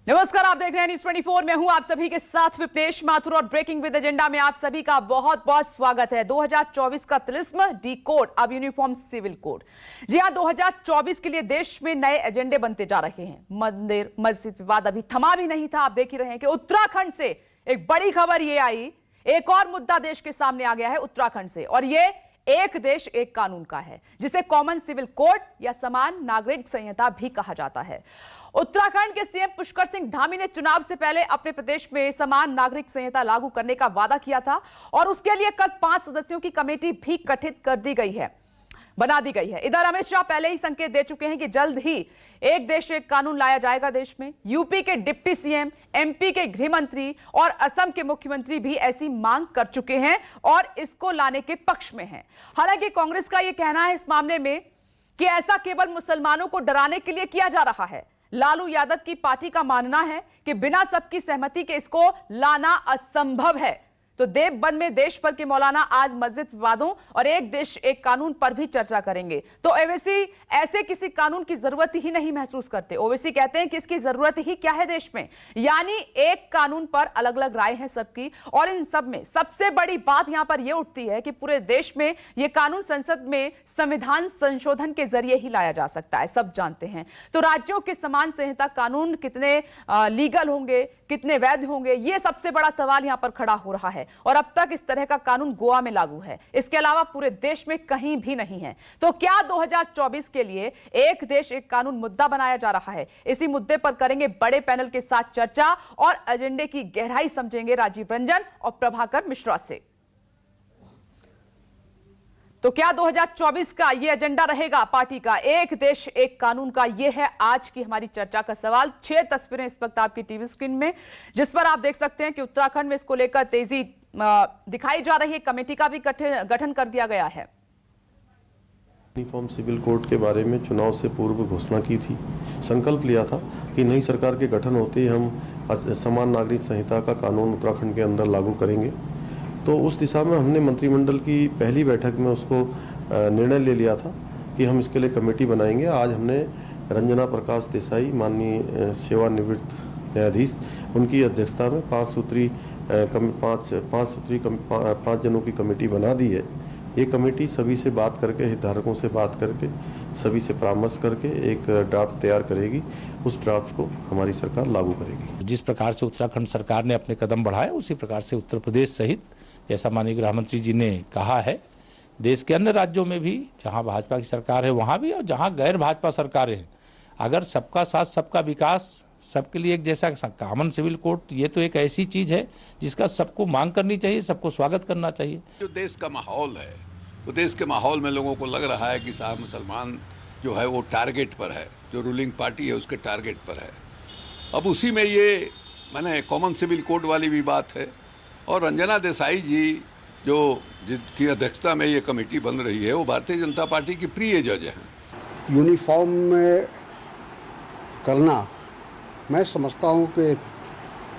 नमस्कार, आप देख रहे हैं न्यूज़ 24। मैं हूं आप सभी के साथ विपनेश माथुर और ब्रेकिंग विद एजेंडा में आप सभी का बहुत बहुत स्वागत है। 2024 का तिलिस्म डी कोड, अब यूनिफॉर्म सिविल कोड। जी हां, 2024 के लिए देश में नए एजेंडे बनते जा रहे हैं। मंदिर मस्जिद विवाद अभी थमा भी नहीं था। आप देख ही रहे हैं कि उत्तराखंड से एक बड़ी खबर ये आई, एक और मुद्दा देश के सामने आ गया है उत्तराखंड से, और ये एक देश एक कानून का है, जिसे कॉमन सिविल कोड या समान नागरिक संहिता भी कहा जाता है। उत्तराखंड के सीएम पुष्कर सिंह धामी ने चुनाव से पहले अपने प्रदेश में समान नागरिक संहिता लागू करने का वादा किया था, और उसके लिए कल 5 सदस्यों की कमेटी भी गठित बना दी गई है। इधर अमित शाह पहले ही संकेत दे चुके हैं कि जल्द ही एक देश एक कानून लाया जाएगा देश में। यूपी के डिप्टी सीएम, एमपी के गृह मंत्री और असम के मुख्यमंत्री भी ऐसी मांग कर चुके हैं और इसको लाने के पक्ष में हैं। हालांकि कांग्रेस का यह कहना है इस मामले में कि ऐसा केवल मुसलमानों को डराने के लिए किया जा रहा है। लालू यादव की पार्टी का मानना है कि बिना सबकी सहमति के इसको लाना असंभव है। तो देवबंद में देश भर के मौलाना आज मस्जिद विवादों और एक देश एक कानून पर भी चर्चा करेंगे। तो ओवैसी ऐसे किसी कानून की जरूरत ही नहीं महसूस करते। ओवैसी कहते हैं कि इसकी जरूरत ही क्या है देश में, यानी एक कानून पर अलग अलग राय है सबकी, और इन सब में सबसे बड़ी बात यहां पर यह उठती है कि पूरे देश में यह कानून संसद में संविधान संशोधन के जरिए ही लाया जा सकता है, सब जानते हैं। तो राज्यों के समान संहिता कानून कितने लीगल होंगे, कितने वैध होंगे, यह सबसे बड़ा सवाल यहां पर खड़ा हो रहा है। और अब तक इस तरह का कानून गोवा में लागू है, इसके अलावा पूरे देश में कहीं भी नहीं है। तो क्या 2024 के लिए एक देश एक कानून मुद्दा बनाया जा रहा है? इसी मुद्दे पर करेंगे बड़े पैनल के साथ चर्चा और एजेंडे की गहराई समझेंगे राजीव रंजन और प्रभाकर मिश्रा से। तो क्या 2024 का ये एजेंडा रहेगा पार्टी का, एक देश एक कानून का? ये है आज की हमारी चर्चा का सवाल। 6 तस्वीरें इस वक्त आपकी टीवी स्क्रीन में, जिस पर आप देख सकते हैं कि उत्तराखंड में इसको लेकर तेजी दिखाई जा रही है। कमेटी का भी गठन कर दिया गया है। यूनिफॉर्म सिविल कोड के बारे में चुनाव से पूर्व घोषणा की थी, संकल्प लिया था कि नई सरकार के गठन होते ही हम समान नागरिक संहिता का कानून उत्तराखंड के अंदर लागू करेंगे। तो उस दिशा में हमने मंत्रिमंडल की पहली बैठक में उसको निर्णय ले लिया था कि हम इसके लिए कमेटी बनाएंगे। आज हमने रंजना प्रकाश देसाई, माननीय सेवानिवृत्त न्यायाधीश, उनकी अध्यक्षता में 5 जनों की कमेटी बना दी है। ये कमेटी सभी से बात करके, हितधारकों से बात करके, सभी से परामर्श करके एक ड्राफ्ट तैयार करेगी। उस ड्राफ्ट को हमारी सरकार लागू करेगी। जिस प्रकार से उत्तराखंड सरकार ने अपने कदम बढ़ाए, उसी प्रकार से उत्तर प्रदेश सहित, जैसा माननीय गृह मंत्री जी ने कहा है, देश के अन्य राज्यों में भी जहां भाजपा की सरकार है वहां भी, और जहां गैर भाजपा सरकारें हैं, अगर सबका साथ सबका विकास, सबके लिए एक जैसा कॉमन सिविल कोड, ये तो एक ऐसी चीज है जिसका सबको मांग करनी चाहिए, सबको स्वागत करना चाहिए। जो देश का माहौल है, वो देश के माहौल में लोगों को लग रहा है कि साहब मुसलमान जो है वो टारगेट पर है, जो रूलिंग पार्टी है उसके टारगेट पर है। अब उसी में ये माने कॉमन सिविल कोड वाली भी बात है। और रंजना देसाई जी जो जिनकी अध्यक्षता में ये कमेटी बन रही है, वो भारतीय जनता पार्टी की प्रिय जज हैं। यूनिफॉर्म में करना मैं समझता हूँ कि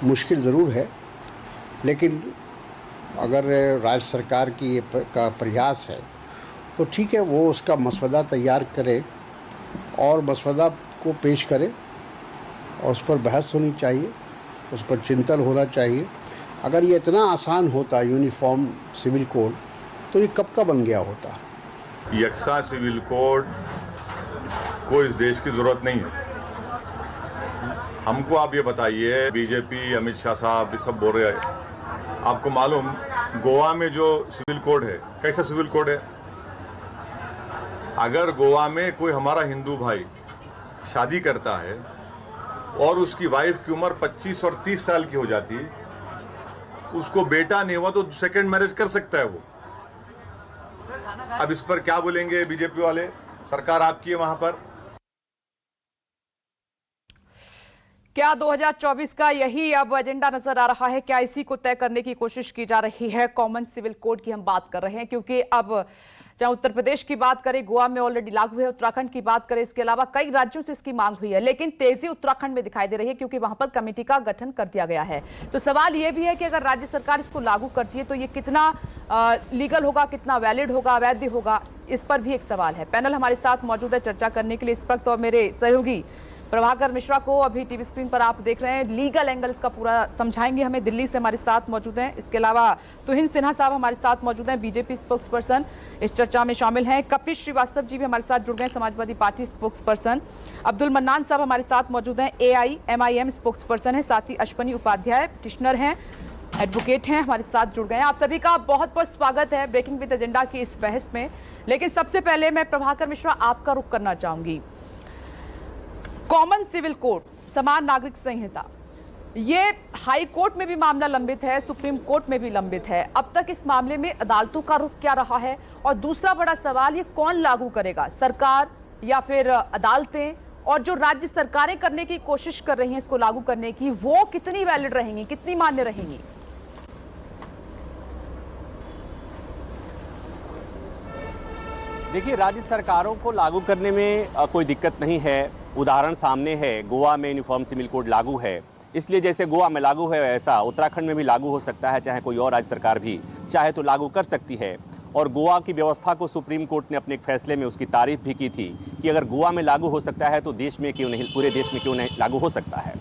मुश्किल ज़रूर है, लेकिन अगर राज्य सरकार की का प्रयास है तो ठीक है, वो उसका मसवदा तैयार करे और मसवदा को पेश करे, और उस पर बहस होनी चाहिए, उस पर चिंतन होना चाहिए। अगर ये इतना आसान होता यूनिफॉर्म सिविल कोड, तो ये कब का बन गया होता। यकसा सिविल कोड को इस देश की ज़रूरत नहीं है। हमको आप ये बताइए, बीजेपी अमित शाह साहब ये सब बोल रहे हैं, आपको मालूम गोवा में जो सिविल कोड है कैसा सिविल कोड है? अगर गोवा में कोई हमारा हिंदू भाई शादी करता है और उसकी वाइफ की उम्र 25 और 30 साल की हो जाती, उसको बेटा नहीं हुआ तो सेकंड मैरिज कर सकता है वो। अब इस पर क्या बोलेंगे बीजेपी वाले? सरकार आपकी है वहां पर। क्या 2024 का यही अब एजेंडा नजर आ रहा है? क्या इसी को तय करने की कोशिश की जा रही है? कॉमन सिविल कोड की हम बात कर रहे हैं, क्योंकि अब चाहे उत्तर प्रदेश की बात करें, गोवा में ऑलरेडी लागू है, उत्तराखंड की बात करें, इसके अलावा कई राज्यों से इसकी मांग हुई है, लेकिन तेजी उत्तराखंड में दिखाई दे रही है क्योंकि वहां पर कमेटी का गठन कर दिया गया है। तो सवाल यह भी है कि अगर राज्य सरकार इसको लागू करती है तो ये कितना लीगल होगा, कितना वैलिड होगा, वैध होगा, इस पर भी एक सवाल है। पैनल हमारे साथ मौजूद है चर्चा करने के लिए इस वक्त, और मेरे सहयोगी प्रभाकर मिश्रा को अभी टीवी स्क्रीन पर आप देख रहे हैं। लीगल एंगल इसका पूरा समझाएंगे हमें। दिल्ली से हमारे साथ मौजूद हैं। इसके अलावा तुहिन सिन्हा साहब हमारे साथ मौजूद हैं, बीजेपी स्पोक्स पर्सन इस चर्चा में शामिल हैं। कपिल श्रीवास्तव जी भी हमारे साथ जुड़ गए, Samajwadi party spokes person. Abdul mannan साहब हमारे साथ मौजूद हैं, AIMIM स्पोक्स पर्सन है। साथ ही अश्वनी उपाध्याय पिटिशनर हैं, एडवोकेट हैं, हमारे साथ जुड़ गए हैं। आप सभी का बहुत बहुत स्वागत है ब्रेकिंग विद एजेंडा की इस बहस में। लेकिन सबसे पहले मैं प्रभाकर मिश्रा आपका रुख करना चाहूंगी। कॉमन सिविल कोड, समान नागरिक संहिता, ये हाई कोर्ट में भी मामला लंबित है, सुप्रीम कोर्ट में भी लंबित है। अब तक इस मामले में अदालतों का रुख क्या रहा है? और दूसरा बड़ा सवाल, ये कौन लागू करेगा, सरकार या फिर अदालतें? और जो राज्य सरकारें करने की कोशिश कर रही हैं इसको लागू करने की, वो कितनी वैलिड रहेंगी, कितनी मान्य रहेंगी? देखिए, राज्य सरकारों को लागू करने में कोई दिक्कत नहीं है। उदाहरण सामने है, गोवा में यूनिफॉर्म सिविल कोड लागू है, इसलिए जैसे गोवा में लागू है वैसा उत्तराखंड में भी लागू हो सकता है, चाहे कोई और राज्य सरकार भी चाहे तो लागू कर सकती है। और गोवा की व्यवस्था को सुप्रीम कोर्ट ने अपने एक फैसले में उसकी तारीफ भी की थी कि अगर गोवा में लागू हो सकता है तो देश में क्यों नहीं, पूरे देश में क्यों नहीं लागू हो सकता है।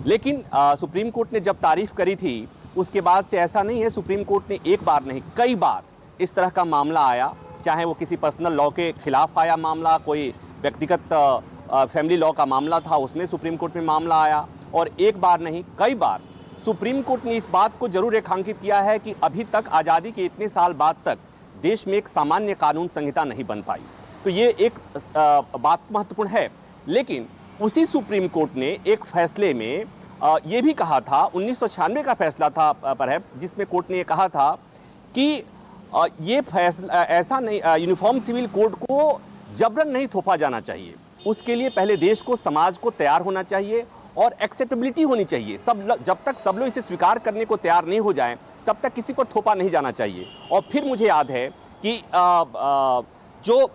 लेकिन सुप्रीम कोर्ट ने जब तारीफ करी थी उसके बाद से ऐसा नहीं है, सुप्रीम कोर्ट ने एक बार नहीं कई बार इस तरह का मामला आया, चाहे वो किसी पर्सनल लॉ के खिलाफ आया मामला, कोई व्यक्तिगत फैमिली लॉ का मामला था, उसमें सुप्रीम कोर्ट में मामला आया। और एक बार नहीं कई बार सुप्रीम कोर्ट ने इस बात को जरूर रेखांकित किया है कि अभी तक आज़ादी के इतने साल बाद तक देश में एक सामान्य कानून संहिता नहीं बन पाई। तो ये एक बात महत्वपूर्ण है। लेकिन उसी सुप्रीम कोर्ट ने एक फैसले में ये भी कहा था, 1996 का फैसला था परहैप्स, जिसमें कोर्ट ने ये कहा था कि ये फैसला ऐसा नहीं, यूनिफॉर्म सिविल कोड को जबरन नहीं थोपा जाना चाहिए। उसके लिए पहले देश को, समाज को तैयार होना चाहिए और एक्सेप्टेबिलिटी होनी चाहिए। जब तक सब लोग इसे स्वीकार करने को तैयार नहीं हो जाएं, तब तक किसी पर थोपा नहीं जाना चाहिए। और फिर मुझे याद है कि जो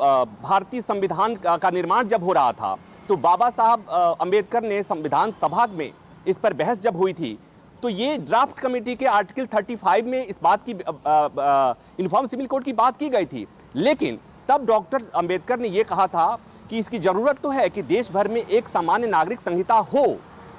भारतीय संविधान का निर्माण जब हो रहा था तो बाबा साहब अंबेडकर ने संविधान सभा में इस पर बहस जब हुई थी तो ये ड्राफ्ट कमेटी के आर्टिकल 35 में इस बात की यूनिफॉर्म सिविल कोड की बात की गई थी। लेकिन तब डॉक्टर अंबेडकर ने यह कहा था कि इसकी जरूरत तो है कि देश भर में एक सामान्य नागरिक संहिता हो,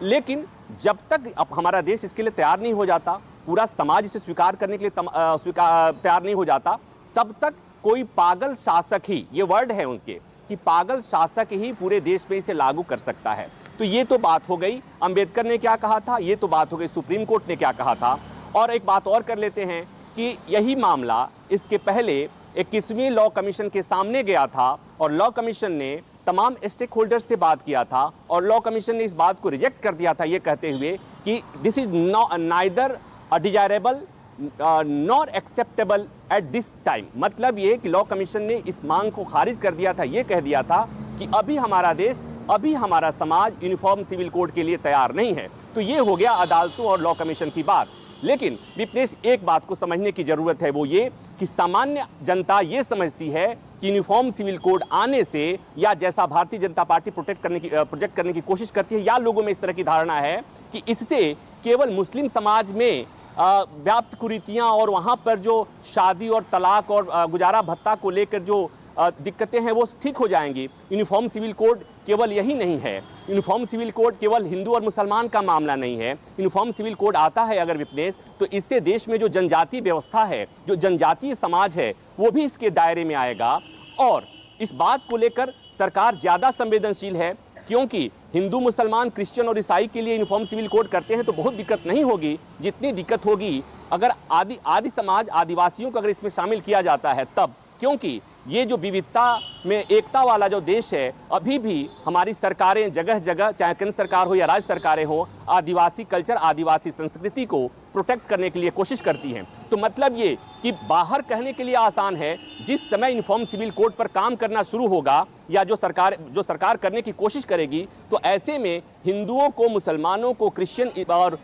लेकिन जब तक अब हमारा देश इसके लिए तैयार नहीं हो जाता, पूरा समाज इसे स्वीकार करने के लिए तैयार नहीं हो जाता, तब तक कोई पागल शासक ही, ये वर्ड है उनके, कि पागल शासक ही पूरे देश में इसे लागू कर सकता है। तो ये तो बात हो गई अंबेडकर ने क्या कहा था, ये तो बात हो गई सुप्रीम कोर्ट ने क्या कहा था। और एक बात और कर लेते हैं कि यही मामला इसके पहले 21वीं लॉ कमीशन के सामने गया था और लॉ कमीशन ने तमाम स्टेक होल्डर से बात किया था और लॉ कमीशन ने इस बात को रिजेक्ट कर दिया था, ये कहते हुए कि this is neither desirable not acceptable at this time. मतलब ये कि लॉ कमीशन ने इस मांग को खारिज कर दिया था, ये कह दिया था कि अभी हमारा देश, अभी हमारा समाज यूनिफॉर्म सिविल कोड के लिए तैयार नहीं है। तो ये हो गया अदालतों और लॉ कमीशन की बात। लेकिन विपनेश, एक बात को समझने की जरूरत है, वो ये कि सामान्य जनता ये समझती है कि यूनिफॉर्म सिविल कोड आने से, या जैसा भारतीय जनता पार्टी प्रोजेक्ट करने की कोशिश करती है, या लोगों में इस तरह की धारणा है कि इससे केवल मुस्लिम समाज में व्याप्त कुरीतियां और वहां पर जो शादी और तलाक और गुजारा भत्ता को लेकर जो दिक्कतें हैं वो ठीक हो जाएंगी। यूनिफॉर्म सिविल कोड केवल यही नहीं है। यूनिफॉर्म सिविल कोड केवल हिंदू और मुसलमान का मामला नहीं है। यूनिफॉर्म सिविल कोड आता है अगर विपनेश, तो इससे देश में जो जनजातीय व्यवस्था है, जो जनजातीय समाज है, वो भी इसके दायरे में आएगा। और इस बात को लेकर सरकार ज़्यादा संवेदनशील है, क्योंकि हिंदू, मुसलमान, क्रिश्चियन और ईसाई के लिए यूनिफॉर्म सिविल कोड करते हैं तो बहुत दिक्कत नहीं होगी जितनी दिक्कत होगी अगर आदि समाज, आदिवासियों को अगर इसमें शामिल किया जाता है तब। क्योंकि ये जो विविधता में एकता वाला जो देश है, अभी भी हमारी सरकारें जगह जगह, चाहे केंद्र सरकार हो या राज्य सरकारें हो, आदिवासी कल्चर, आदिवासी संस्कृति को प्रोटेक्ट करने के लिए कोशिश करती हैं। तो मतलब ये कि बाहर कहने के लिए आसान है, जिस समय यूनिफॉर्म सिविल कोड पर काम करना शुरू होगा या जो सरकार करने की कोशिश करेगी, तो ऐसे में हिंदुओं को, मुसलमानों को, क्रिश्चियन और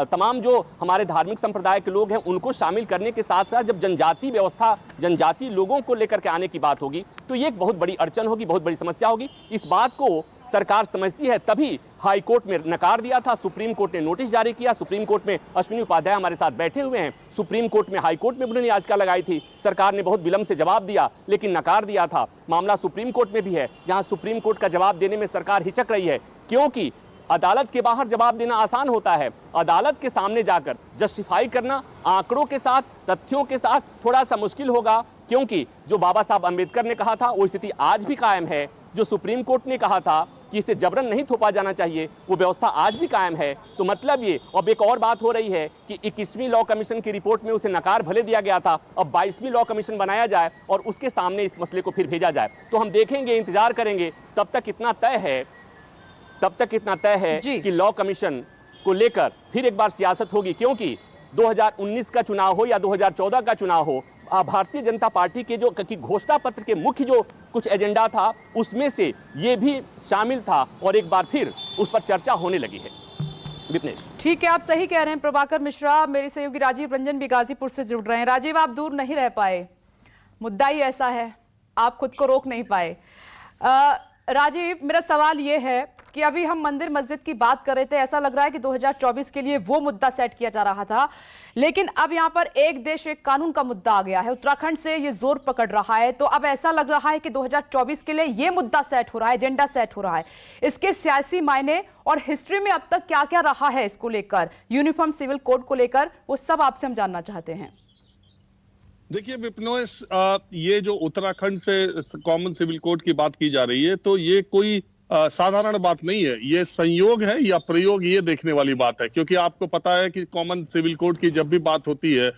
तमाम जो हमारे धार्मिक संप्रदाय के लोग हैं उनको शामिल करने के साथ साथ जब जनजातीय व्यवस्था, जनजातीय लोगों को लेकर के आने की बात होगी, तो ये एक बहुत बड़ी अड़चन होगी, बहुत बड़ी समस्या होगी। इस बात को सरकार समझती है तभी हाई कोर्ट में नकार दिया था, सुप्रीम कोर्ट ने नोटिस जारी किया, सुप्रीम कोर्ट में अश्विनी उपाध्याय हमारे साथ बैठे हुए हैं, सुप्रीम कोर्ट में हाई कोर्ट में उन्होंने याचिका लगाई थी, सरकार ने बहुत विलंब से जवाब दिया लेकिन नकार दिया था। मामला सुप्रीम कोर्ट में भी है जहां सुप्रीम कोर्ट का जवाब देने में सरकार हिचक रही है, क्योंकि अदालत के बाहर जवाब देना आसान होता है, अदालत के सामने जाकर जस्टिफाई करना आंकड़ों के साथ, तथ्यों के साथ थोड़ा सा मुश्किल होगा, क्योंकि जो बाबा साहब अंबेडकर ने कहा था वो स्थिति आज भी कायम है, जो सुप्रीम कोर्ट ने कहा था कि इसे जबरन नहीं थोपा जाना चाहिए वो व्यवस्था आज भी कायम है। तो मतलब ये, अब एक और बात हो रही है कि 21वीं लॉ कमीशन की रिपोर्ट में उसे नकार भले दिया गया था, अब 22वीं लॉ कमीशन बनाया जाए और उसके सामने इस मसले को फिर भेजा जाए। तो हम देखेंगे, इंतजार करेंगे, तब तक इतना तय है कि लॉ कमीशन को लेकर फिर एक बार सियासत होगी, क्योंकि 2019 का चुनाव हो या 2014 का चुनाव हो, भारतीय जनता पार्टी के जो घोषणा पत्र के मुख्य जो कुछ एजेंडा था उसमें से ये भी शामिल था और एक बार फिर उस पर चर्चा होने लगी है। विपनेश, ठीक है, आप सही कह रहे हैं। प्रभाकर मिश्रा, मेरे सहयोगी राजीव रंजन भी गाजीपुर से जुड़ रहे हैं। राजीव, आप दूर नहीं रह पाए, मुद्दा ही ऐसा है, आप खुद को रोक नहीं पाए। राजीव, मेरा सवाल ये है कि अभी हम मंदिर मस्जिद की बात कर रहे थे, ऐसा लग रहा है कि 2024 के लिए वो मुद्दा सेट किया जा रहा था, लेकिन अब यहां पर एक देश एक कानून का मुद्दा आ गया है, उत्तराखंड से ये जोर पकड़ रहा है, तो अब ऐसा लग रहा है कि 2024 के लिए ये मुद्दा सेट हो रहा है, एजेंडा सेट हो रहा है। इसके सियासी मायने और हिस्ट्री में अब तक क्या क्या रहा है इसको लेकर, यूनिफॉर्म सिविल कोड को लेकर, वो सब आपसे हम जानना चाहते हैं। देखिए विपनोश, ये जो उत्तराखंड से कॉमन सिविल कोड की बात की जा रही है, तो ये कोई साधारण बात नहीं है, ये संयोग है या प्रयोग, ये देखने वाली बात है। क्योंकि आपको पता है कि कॉमन सिविल कोड की जब भी बात होती है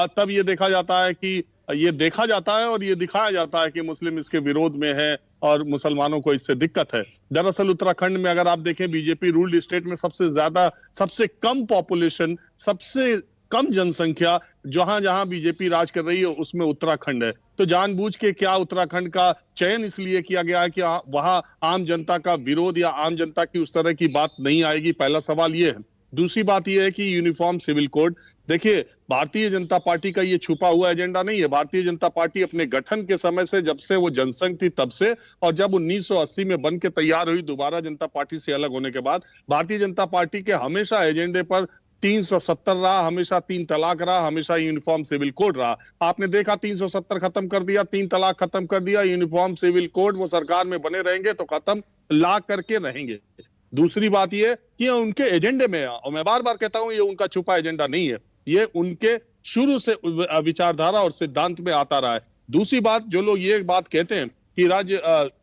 तब ये देखा जाता है कि ये देखा जाता है और ये दिखाया जाता है कि मुस्लिम इसके विरोध में है और मुसलमानों को इससे दिक्कत है। दरअसल उत्तराखंड में अगर आप देखें, बीजेपी रूल्ड स्टेट में सबसे कम पॉपुलेशन, सबसे कम जनसंख्या जहां जहां बीजेपी राज कर रही है उसमें उत्तराखंड है। तो जानबूझ के क्या उत्तराखंड का चयन इसलिए किया गया है कि वहां आम जनता का विरोध या आम जनता की उस तरह की बात नहीं आएगी? पहला सवाल ये है। दूसरी बात यह है कि यूनिफॉर्म सिविल कोड, देखिए भारतीय जनता पार्टी का ये छुपा हुआ एजेंडा नहीं है। भारतीय जनता पार्टी अपने गठन के समय से, जब से वो जनसंघ थी तब से, और जब 1980 में बन के तैयार हुई दोबारा जनता पार्टी से अलग होने के बाद, भारतीय जनता पार्टी के हमेशा एजेंडे पर 370 रहा, हमेशा 3 तलाक रहा, हमेशा यूनिफॉर्म सिविल कोड रहा। आपने देखा 370 खत्म कर दिया, 3 तलाक खत्म कर दिया, यूनिफॉर्म सिविल कोड वो सरकार में बने रहेंगे तो खत्म ला करके रहेंगे। दूसरी बात ये कि उनके एजेंडे में, और मैं बार बार कहता हूं ये उनका छुपा एजेंडा नहीं है, ये उनके शुरू से विचारधारा और सिद्धांत में आता रहा है। दूसरी बात, जो लोग ये बात कहते हैं कि राज्य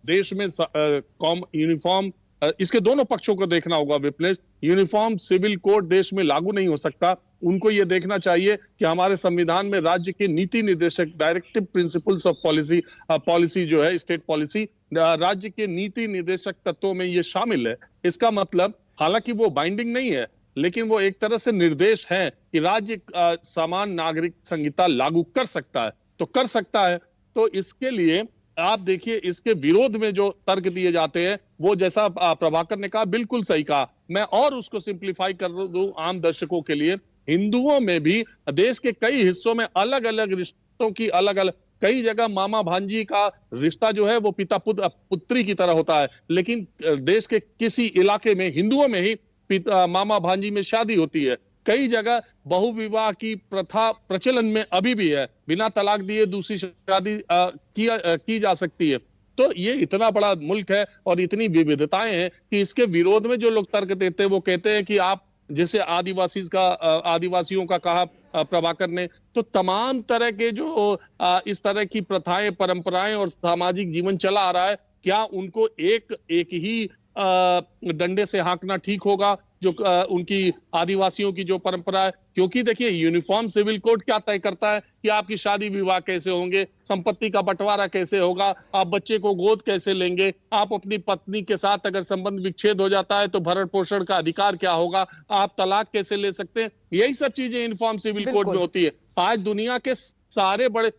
देश में यूनिफॉर्म, इसके दोनों पक्षों को देखना होगा विपलेश। यूनिफॉर्म सिविल कोड देश में लागू नहीं हो सकता। उनको यह देखना चाहिए कि हमारे संविधान में राज्य के नीति निर्देशक, डायरेक्टिव प्रिंसिपल्स ऑफ पॉलिसी जो है, स्टेट पॉलिसी, राज्य के नीति निर्देशक तत्वों में ये शामिल है। इसका मतलब, हालांकि वो बाइंडिंग नहीं है, लेकिन वो एक तरह से निर्देश है कि राज्य समान नागरिक संहिता लागू कर सकता है, तो कर सकता है। तो इसके लिए आप देखिए, इसके विरोध में जो तर्क दिए जाते हैं, वो जैसा प्रभाकर ने कहा, बिल्कुल सही कहा। मैं और उसको सिंप्लीफाई कर दूं आम दर्शकों के लिए, हिंदुओं में भी देश के कई हिस्सों में अलग अलग रिश्तों की अलग अलग, कई जगह मामा भांजी का रिश्ता जो है वो पिता पुत्री की तरह होता है, लेकिन देश के किसी इलाके में हिंदुओं में ही मामा भांजी में शादी होती है। कई जगह बहुविवाह की प्रथा प्रचलन में अभी भी है, बिना तलाक दिए दूसरी शादी की जा सकती है। तो ये इतना बड़ा मुल्क है और इतनी विविधताएं हैं कि इसके विरोध में जो लोग तर्क देते हैं वो कहते हैं कि आप, जैसे आदिवासियों का कहा प्रभाकर ने, तो तमाम तरह के जो इस तरह की प्रथाएं, परंपराएं और सामाजिक जीवन चला आ रहा है, क्या उनको एक ही डंडे से हाँकना ठीक होगा, जो उनकी आदिवासियों की जो परंपरा है? क्योंकि देखिए, यूनिफॉर्म सिविल कोड क्या तय करता है कि आपकी शादी विवाह कैसे होंगे, संपत्ति का बंटवारा कैसे होगा, आप बच्चे को गोद कैसे लेंगे, आप अपनी पत्नी के साथ अगर संबंध विच्छेद हो जाता है तो भरण पोषण का अधिकार क्या होगा, आप तलाक कैसे ले सकते हैं, यही सब चीजें यूनिफॉर्म सिविल कोड में होती है। आज दुनिया के सारे बड़े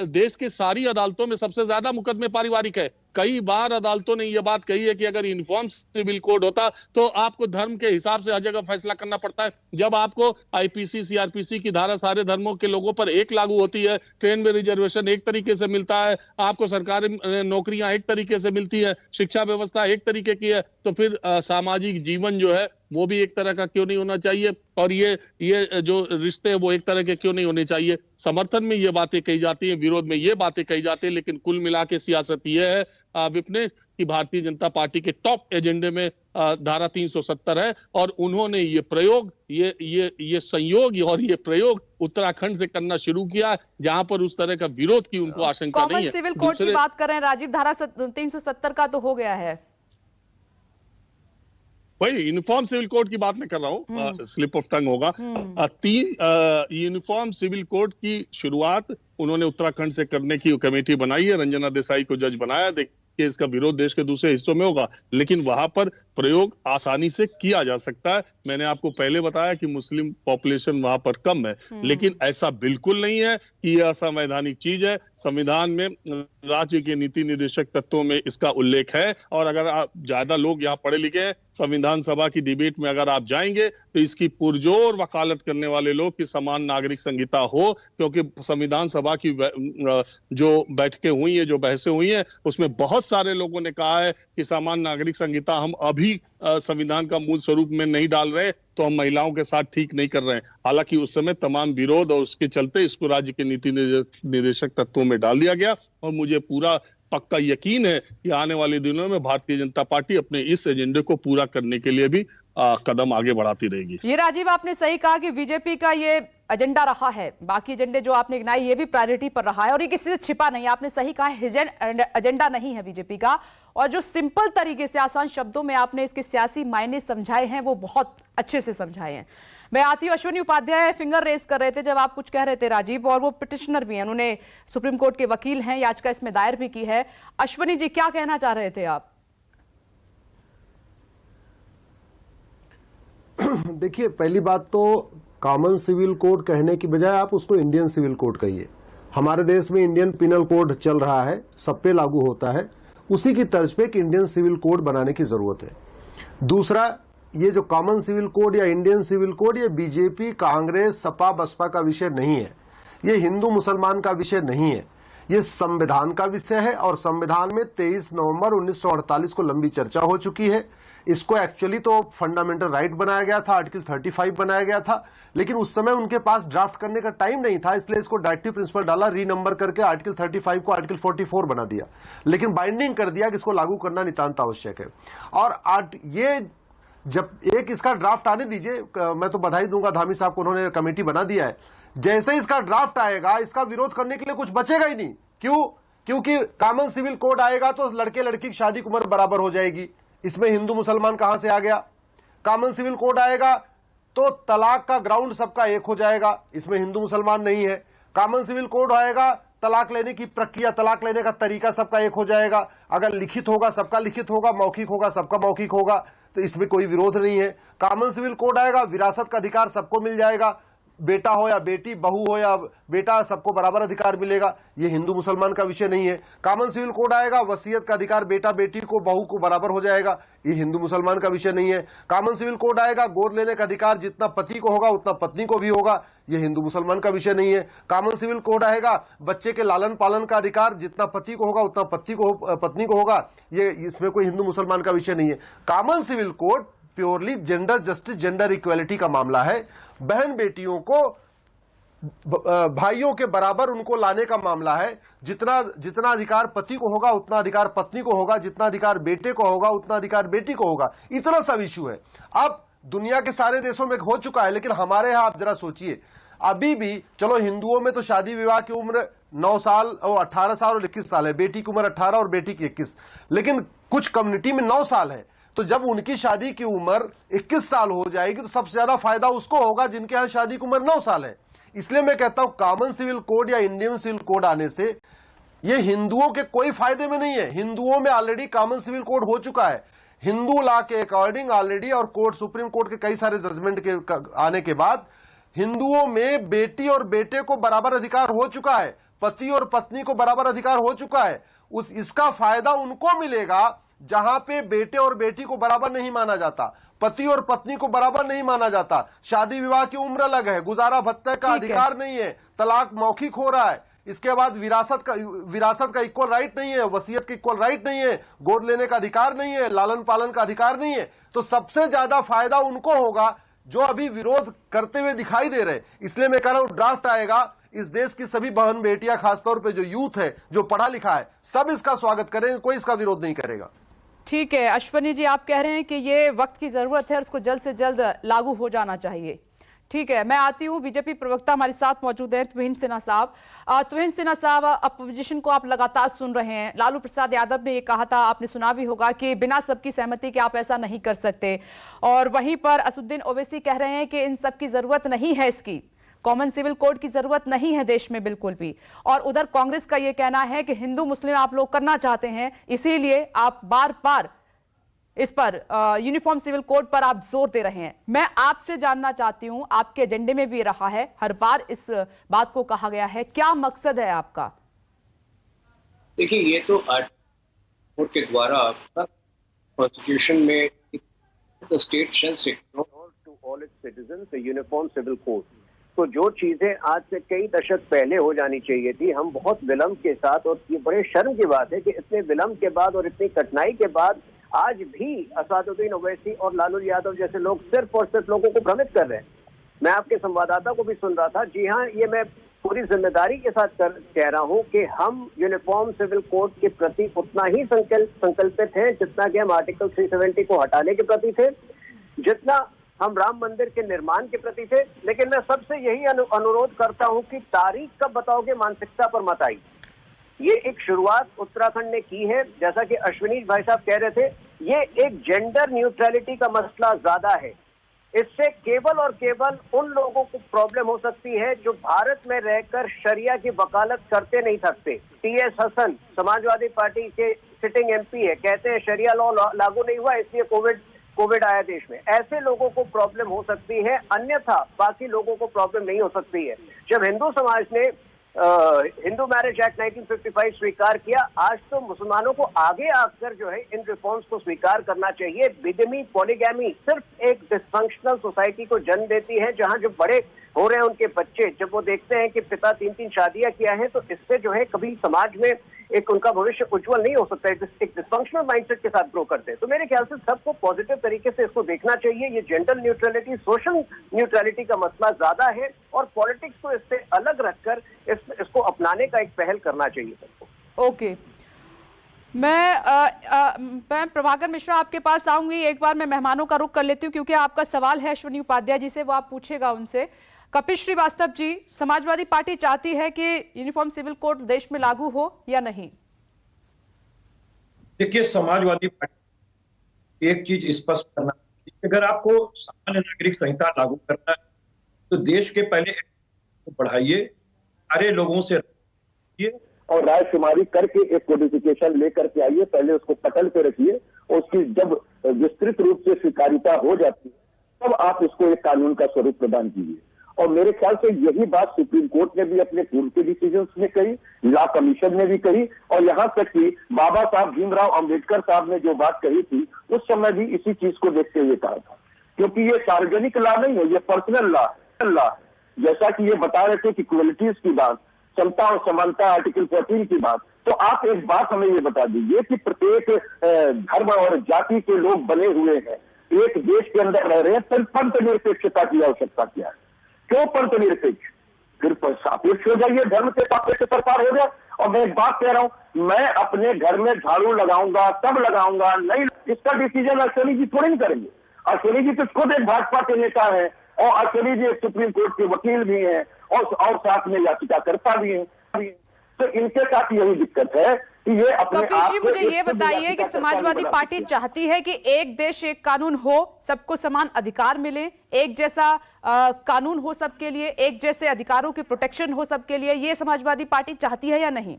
देश के सारी अदालतों में सबसे ज्यादा मुकदमे पारिवारिक है। कई बार अदालतों ने यह बात कही है कि अगर यूनिफॉर्म सिविल कोड होता तो आपको धर्म के हिसाब से हर जगह फैसला करना पड़ता है। जब आपको आईपीसी सीआरपीसी की धारा सारे धर्मों के लोगों पर एक लागू होती है, ट्रेन में रिजर्वेशन एक तरीके से मिलता है, आपको सरकारी नौकरियां एक तरीके से मिलती है, शिक्षा व्यवस्था एक तरीके की है, तो फिर सामाजिक जीवन जो है वो भी एक तरह का क्यों नहीं होना चाहिए, और ये जो रिश्ते हैं वो एक तरह के क्यों नहीं होने चाहिए। समर्थन में ये बातें कही जाती हैं, विरोध में ये बातें कही जाती है, लेकिन कुल मिला के सियासत ये है विपने कि भारतीय जनता पार्टी के टॉप एजेंडे में धारा 370 है, और उन्होंने ये प्रयोग ये संयोग और ये प्रयोग उत्तराखंड से करना शुरू किया, जहां पर उस तरह का विरोध की उनको आशंका नहीं है। सिविल कोड की बात कर रहे हैं राजीव, धारा 370 का तो हो गया है, वही यूनिफॉर्म सिविल कोड की बात मैं कर रहा हूँ, स्लिप ऑफ टंग होगा। यूनिफॉर्म सिविल कोड की शुरुआत उन्होंने उत्तराखंड से करने की कमेटी बनाई है, रंजना देसाई को जज बनाया। देखिए इसका विरोध देश के दूसरे हिस्सों में होगा, लेकिन वहां पर प्रयोग आसानी से किया जा सकता है। मैंने आपको पहले बताया कि मुस्लिम पॉपुलेशन वहां पर कम है, लेकिन ऐसा बिल्कुल नहीं है कि यह असंवैधानिक चीज है। संविधान में राज्य के नीति निर्देशक तत्वों में इसका उल्लेख है, और अगर आप ज्यादा लोग यहाँ पढ़े लिखे हैं, संविधान सभा की डिबेट में अगर आप जाएंगे तो इसकी पुरजोर वकालत करने वाले लोग कि समान नागरिक संहिता हो, क्योंकि संविधान सभा की जो बैठकें हुई है, जो बहसें हुई हैं, उसमें बहुत सारे लोगों ने कहा है कि समान नागरिक संहिता हम अभी संविधान का मूल स्वरूप में नहीं डाल रहे तो हम महिलाओं के साथ ठीक नहीं कर रहे हैं। हालांकि उस समय तमाम विरोध और उसके चलते इसको राज्य के नीति निर्देशक तत्वों में डाल दिया गया, और मुझे पूरा पक्का यकीन है कि आने वाले दिनों में भारतीय जनता पार्टी अपने इस एजेंडे को पूरा करने के लिए भी कदम आगे बढ़ाती रहेगी। ये राजीव आपने सही कहा कि बीजेपी का ये एजेंडा रहा है, बाकी एजेंडे जो आपने गिनाए ये भी प्रायोरिटी पर रहा है, और ये किसी से छिपा नहीं है। आपने सही कहा, एजेंडा नहीं है बीजेपी का, और जो सिंपल तरीके से आसान शब्दों में आपने इसके सियासी मायने समझाए हैं वो बहुत अच्छे से समझाए हैं। मैं आती हूँ, अश्विनी उपाध्याय फिंगर रेस कर रहे थे जब आप कुछ कह रहे थे राजीव, और वो पिटिशनर भी हैं, उन्होंने सुप्रीम कोर्ट के वकील हैं, याचिका इसमें दायर भी की है। अश्विनी जी क्या कहना चाह रहे थे आप? देखिए, पहली बात तो कॉमन सिविल कोड कहने की बजाय आप उसको इंडियन सिविल कोड कहिए। हमारे देश में इंडियन पिनल कोड चल रहा है, सब पे लागू होता है, उसी की तर्ज पे एक इंडियन सिविल कोड बनाने की जरूरत है। दूसरा, ये जो कॉमन सिविल कोड या इंडियन सिविल कोड, ये बीजेपी, कांग्रेस, सपा, बसपा का विषय नहीं है, ये हिंदू मुसलमान का विषय नहीं है, ये संविधान का विषय है। और संविधान में 23 नवंबर 1948 को लंबी चर्चा हो चुकी है। इसको एक्चुअली तो फंडामेंटल राइट बनाया गया था, आर्टिकल 35 बनाया गया था, लेकिन उस समय उनके पास ड्राफ्ट करने का टाइम नहीं था, इसलिए इसको डायरेक्टिव प्रिंसिपल डाला, रीनंबर करके आर्टिकल 35 को आर्टिकल 44 बना दिया, लेकिन बाइंडिंग कर दिया कि इसको लागू करना नितांत आवश्यक है। और ये जब एक इसका ड्राफ्ट आने दीजिए, मैं तो बधाई दूंगा धामी साहब को, उन्होंने कमेटी बना दिया है। जैसे ही इसका ड्राफ्ट आएगा, इसका विरोध करने के लिए कुछ बचेगा ही नहीं। क्यों? क्योंकि कॉमन सिविल कोड आएगा तो लड़के लड़की की शादी की उम्र बराबर हो जाएगी, इसमें हिंदू मुसलमान कहां से आ गया। कॉमन सिविल कोड आएगा तो तलाक का ग्राउंड सबका एक हो जाएगा, इसमें हिंदू मुसलमान नहीं है। कॉमन सिविल कोड आएगा, तलाक लेने की प्रक्रिया, तलाक लेने का तरीका सबका एक हो जाएगा। अगर लिखित होगा सबका लिखित होगा, मौखिक होगा सबका मौखिक होगा, तो इसमें कोई विरोध नहीं है। कॉमन सिविल कोड आएगा, विरासत का अधिकार सबको मिल जाएगा, बेटा हो या बेटी, बहू हो या बेटा, सबको बराबर अधिकार मिलेगा। ये हिंदू मुसलमान का विषय नहीं है। कॉमन सिविल कोड आएगा, वसीयत का अधिकार बेटा बेटी को, बहू को बराबर हो जाएगा, ये हिंदू मुसलमान का विषय नहीं है। कॉमन सिविल कोड आएगा, गोद लेने का अधिकार जितना पति को होगा उतना पत्नी को भी होगा, ये हिंदू मुसलमान का विषय नहीं है। कॉमन सिविल कोड आएगा, बच्चे के लालन पालन का अधिकार जितना पति को होगा उतना पत्नी को होगा, ये इसमें कोई हिंदू मुसलमान का विषय नहीं है। Common civil code purely gender justice, gender equality का मामला है। बहन बेटियों को भाइयों के बराबर उनको लाने का मामला है। जितना अधिकार पति को होगा उतना अधिकार पत्नी को होगा, जितना अधिकार बेटे को होगा उतना अधिकार बेटी को होगा। इतना सब इश्यू है। अब दुनिया के सारे देशों में हो चुका है, लेकिन हमारे यहां आप जरा सोचिए, अभी भी चलो हिंदुओं में तो शादी विवाह की उम्र 9 साल और 18 साल और 21 साल है, बेटी की उम्र 18 और बेटी की 21, लेकिन कुछ कम्युनिटी में 9 साल है। तो जब उनकी शादी की उम्र 21 साल हो जाएगी तो सबसे ज्यादा फायदा उसको होगा जिनके यहां शादी की उम्र 9 साल है। इसलिए मैं कहता हूं कॉमन सिविल कोड या इंडियन सिविल कोड आने से ये हिंदुओं के कोई फायदे में नहीं है। हिंदुओं में ऑलरेडी कॉमन सिविल कोड हो चुका है, हिंदू लॉ के अकॉर्डिंग ऑलरेडी, और कोर्ट, सुप्रीम कोर्ट के कई सारे जजमेंट के आने के बाद हिंदुओं में बेटी और बेटे को बराबर अधिकार हो चुका है। पति और पत्नी को बराबर अधिकार हो चुका है। इसका फायदा उनको मिलेगा जहां पे बेटे और बेटी को बराबर नहीं माना जाता, पति और पत्नी को बराबर नहीं माना जाता, शादी विवाह की उम्र अलग है, गुजारा भत्ते का अधिकार नहीं है, तलाक मौखिक हो रहा है, इसके बाद विरासत का इक्वल राइट नहीं है, वसीयत का इक्वल राइट नहीं है, गोद लेने का अधिकार नहीं है, लालन पालन का अधिकार नहीं है। तो सबसे ज्यादा फायदा उनको होगा जो अभी विरोध करते हुए दिखाई दे रहे। इसलिए मैं कह रहा हूं ड्राफ्ट आएगा, इस देश की सभी बहन बेटियां, खासतौर पे जो यूथ है, जो पढ़ा लिखा है, सब इसका स्वागत करेंगे, कोई इसका विरोध नहीं करेगा। ठीक है अश्वनी जी, आप कह रहे हैं कि ये वक्त की जरूरत है और उसको जल्द से जल्द लागू हो जाना चाहिए। ठीक है, मैं आती हूँ, बीजेपी प्रवक्ता हमारे साथ मौजूद हैं तुहिन सिन्हा साहब। तुहिन सिन्हा साहब, अपोजिशन को आप लगातार सुन रहे हैं। लालू प्रसाद यादव ने ये कहा था, आपने सुना भी होगा, कि बिना सबकी सहमति के आप ऐसा नहीं कर सकते, और वहीं पर असदुद्दीन ओवैसी कह रहे हैं कि इन सब की जरूरत नहीं है, इसकी कॉमन सिविल कोड की जरूरत नहीं है देश में बिल्कुल भी। और उधर कांग्रेस का यह कहना है कि हिंदू मुस्लिम आप लोग करना चाहते हैं, इसीलिए आप बार बार इस पर यूनिफॉर्म सिविल कोड पर आप जोर दे रहे हैं। मैं आपसे जानना चाहती हूं, आपके एजेंडे में भी रहा है, हर बार इस बात को कहा गया है, क्या मकसद है आपका? देखिए, ये तो कोर्ट के द्वारा कॉन्स्टिट्यूशन में state shall secure to all its citizens a uniform civil code. तो जो चीजें आज से कई दशक पहले हो जानी चाहिए थी, हम बहुत विलंब के साथ, और ये बड़े शर्म की बात है कि इतने विलंब के बाद और इतनी कठिनाई के बाद आज भी असदुद्दीन ओवैसी और लालू यादव जैसे लोग सिर्फ और सिर्फ लोगों को भ्रमित कर रहे हैं। मैं आपके संवाददाता को भी सुन रहा था। जी हाँ, ये मैं पूरी जिम्मेदारी के साथ कह रहा हूं कि हम यूनिफॉर्म सिविल कोड के प्रति उतना ही संकल्पित हैं जितना कि हम आर्टिकल 370 को हटाने के प्रति थे, जितना हम राम मंदिर के निर्माण के प्रति थे। लेकिन मैं सबसे यही अनुरोध करता हूं कि तारीख कब बताओगे, मानसिकता पर मत आई। ये एक शुरुआत उत्तराखंड ने की है, जैसा कि अश्विनी भाई साहब कह रहे थे, ये एक जेंडर न्यूट्रलिटी का मसला ज्यादा है। इससे केवल और केवल उन लोगों को प्रॉब्लम हो सकती है जो भारत में रहकर शरिया की वकालत करते नहीं सकते। टीएस हसन समाजवादी पार्टी के सिटिंग एमपी है, कहते हैं शरिया लॉ लागू नहीं हुआ इसलिए कोविड आया देश में। ऐसे लोगों को प्रॉब्लम हो सकती है, अन्यथा बाकी लोगों को प्रॉब्लम नहीं हो सकती है। जब हिंदू समाज ने हिंदू मैरिज एक्ट 1955 स्वीकार किया, आज तो मुसलमानों को आगे आकर जो है इन रिफॉर्म्स को स्वीकार करना चाहिए। बिगमी, पॉलीगैमी सिर्फ एक डिसफंक्शनल सोसाइटी को जन्म देती है, जहां जो बड़े हो रहे हैं उनके बच्चे, जब वो देखते हैं कि पिता 3-3 शादियां किया है, तो इससे जो है कभी समाज में एक उनका भविष्य उज्जवल नहीं हो सकता है। एक डिसफंक्शनल माइंडसेट के साथ ग्रो करते हैं। तो मेरे ख्याल से सबको पॉजिटिव तरीके से इसको देखना चाहिए। ये जेंडर न्यूट्रलिटी, सोशल न्यूट्रलिटी का मसला ज्यादा है, और पॉलिटिक्स को इससे अलग रखकर इसको अपनाने का एक पहल करना चाहिए सबको। ओके, मैं प्रभाकर मिश्रा आपके पास आऊंगी। एक बार मैं मेहमानों का रुख कर लेती हूँ, क्योंकि आपका सवाल है अश्विनी उपाध्याय जी से, वो आप पूछेगा उनसे। कपिल श्रीवास्तव जी, समाजवादी पार्टी चाहती है कि यूनिफॉर्म सिविल कोड देश में लागू हो या नहीं? देखिए, समाजवादी पार्टी एक चीज स्पष्ट करना, अगर आपको सामान्य नागरिक संहिता लागू करना है तो देश के पहले बढ़ाइए, सारे लोगों से और रायशुमारी करके एक कोडिफिकेशन लेकर के आइए, पहले उसको पटल पे रखिए, उसकी जब विस्तृत रूप से स्वीकारिता हो जाती है तब आप उसको एक कानून का स्वरूप प्रदान कीजिए। और मेरे ख्याल से यही बात सुप्रीम कोर्ट ने भी अपने पूर्व के डिसीजंस में कही, लॉ कमीशन ने भी कही, और यहाँ तक कि बाबा साहब भीमराव अंबेडकर साहब ने जो बात कही थी उस समय भी इसी चीज को देखते हुए कहा था। क्योंकि ये सार्वजनिक लॉ नहीं है, ये पर्सनल लॉ है। जैसा कि ये बता रहे थे कि इक्वलिटीज की बात, समता और समानता, आर्टिकल 14 की बात, तो आप एक बात हमें ये बता दीजिए कि प्रत्येक धर्म और जाति के लोग बने हुए हैं, एक देश के अंदर रह रहे हैं, फिर पंथ निरपेक्षता की आवश्यकता क्या है? क्यों पंथ निरपेक्ष? फिर सापेक्ष हो जाइए, धर्म के सापेक्ष सरकार हो जाए। और मैं एक बात कह रहा हूं, मैं अपने घर में झाड़ू लगाऊंगा तब लगाऊंगा, नहीं इसका डिसीजन अश्विनी जी थोड़ी नहीं करेंगे। अश्विनी जी तो खुद एक भाजपा के नेता है, और अश्विनी जी सुप्रीम कोर्ट के वकील भी हैं, और साथ में याचिकाकर्ता भी हैं। तो इनके साथ यही दिक्कत है कि ये अपने आप जी, मुझे ये बताइए कि समाजवादी पार्टी चाहती है कि एक देश एक कानून हो, सबको समान अधिकार मिले, एक जैसा कानून हो सबके लिए, एक जैसे अधिकारों की प्रोटेक्शन हो सबके लिए, ये समाजवादी पार्टी चाहती है या नहीं?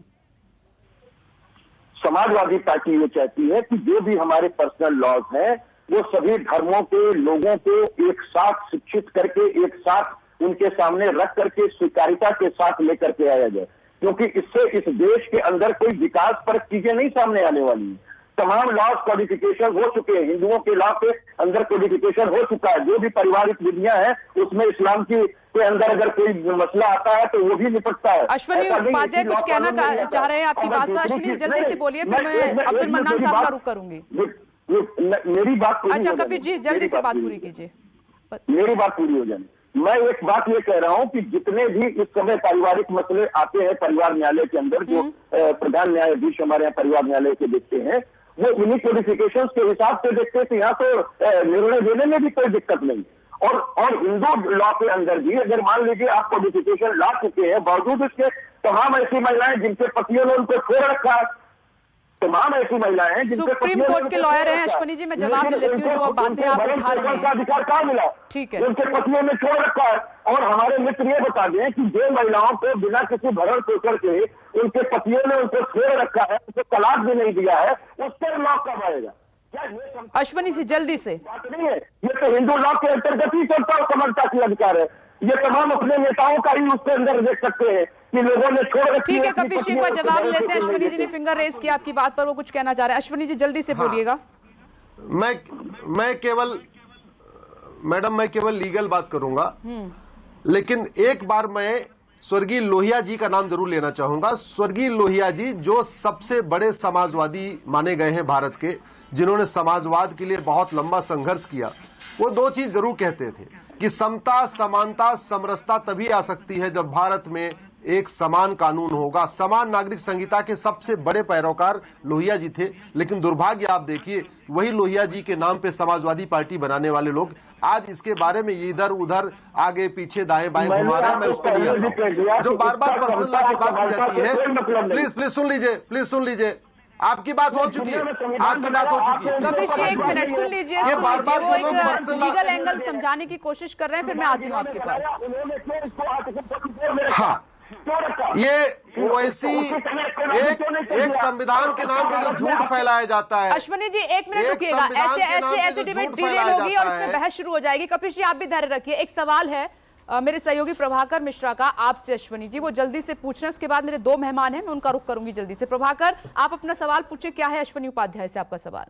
समाजवादी पार्टी ये चाहती है कि जो भी हमारे पर्सनल लॉज हैं वो सभी धर्मों के लोगों को एक साथ शिक्षित करके, एक साथ उनके सामने रख करके स्वीकारिता के साथ लेकर के आया जाए। क्योंकि इससे इस देश के अंदर कोई विकास पर चीजें नहीं सामने आने वाली है। तमाम लॉज कोडिफिकेशन हो चुके हैं, हिंदुओं के लॉ के अंदर कोडिफिकेशन हो चुका है। जो भी पारिवारिक विधियां हैं उसमें इस्लाम की के अंदर अगर कोई मसला आता है तो वो भी निपटता है। अश्विनी उपाध्याय कुछ कहना चाह रहे हैं आपकी बात पर। अश्विनी जल्दी से बोलिए, फिर मैं अब्दुल मन्नान साहब का रुख करूंगी। मेरी बात पूरी अच्छा हो कबीर जी जल्दी से बात पूरी कीजिए। मेरी बात पूरी हो जाए। मैं एक बात ये कह रहा हूं कि जितने भी इस समय पारिवारिक मसले आते हैं परिवार न्यायालय के अंदर, जो प्रधान न्यायाधीश हमारे यहाँ परिवार न्यायालय के देखते हैं, वो इन्हीं कोडिफिकेशंस के हिसाब से देखते हैं। यहाँ तो निर्णय देने में भी कोई दिक्कत नहीं। और हिंदू लॉ के अंदर भी अगर मान लीजिए आप कोडिफिकेशन ला चुके हैं, बावजूद इसके तमाम ऐसी महिलाएं जिनके पतियों ने उनको छोड़ रखा है, तमाम ऐसी महिलाएं हैं जिनके सुप्रीम कोर्ट के लॉयर हैं अश्विनी जी, मैं जवाब ले लेती हूँ जो बातें आप उठा रहे हैं। अधिकार कहाँ मिला? ठीक है, उनके पतियों ने छोड़ रखा है। और हमारे मित्र ये बता दें कि जो महिलाओं को बिना किसी भरण पोषण के उनके पतियों ने उनको छोड़ रखा है, उनको तलाक भी नहीं दिया है, उस पर लॉ कब आएगा? अश्विनी जी जल्दी से। बात नहीं है, ये तो हिंदू लॉ के अंतर्गत ही चलता और समझता की अधिकार है। ये तमाम अपने नेताओं का ही उसके अंदर देख सकते हैं कि लोगों ने छोड़ रखी है। ठीक है कपिल सिंह का जवाब लेते हैं। अश्विनी जी ने फिंगर रेज किया आपकी बात पर, वो कुछ कहना चाह रहे हैं। अश्विनी जी जल्दी से बोलिएगा। मैं केवल लीगल बात करूंगा, लेकिन एक बार मैं स्वर्गीय लोहिया जी का नाम जरूर लेना चाहूंगा। स्वर्गीय लोहिया जी जो सबसे बड़े समाजवादी माने गए हैं भारत के, जिन्होंने समाजवाद के लिए बहुत लंबा संघर्ष किया, वो दो चीज जरूर कहते थे कि समता, समानता, समरसता तभी आ सकती है जब भारत में एक समान कानून होगा। समान नागरिक संहिता के सबसे बड़े पैरोकार लोहिया जी थे, लेकिन दुर्भाग्य आप देखिए वही लोहिया जी के नाम पे समाजवादी पार्टी बनाने वाले लोग आज इसके बारे में इधर उधर आगे पीछे दाएं बाएं घुमा रहे हैं। मैं उस पर नहीं आता हूं। जो बार बार पर्सनल लॉ की बात की जाती है, प्लीज सुन लीजिए, आपकी बात हो चुकी है, आपकी बात हो चुकी है। कपिल सिंह एक मिनट सुन लीजिए। ये बार बार वो एक लीगल एंगल समझाने की कोशिश कर रहे हैं, फिर मैं आती हूँ आपके पास। हाँ, ये वैसी एक संविधान के नाम पे जो झूठ फैलाया जाता है। अश्विनी जी एक मिनट रुकिएगा, ऐसे डिबेट डिटेल होगी और इसमें बहस शुरू हो जाएगी। कपिल सिंह आप भी धैर्य रखिए। एक सवाल है मेरे सहयोगी प्रभाकर मिश्रा का आपसे अश्विनी जी, वो जल्दी से पूछ रहे हैं। उसके बाद मेरे दो मेहमान हैं, मैं उनका रुख करूंगी जल्दी से। प्रभाकर आप अपना सवाल पूछे, क्या है अश्विनी उपाध्याय से आपका सवाल?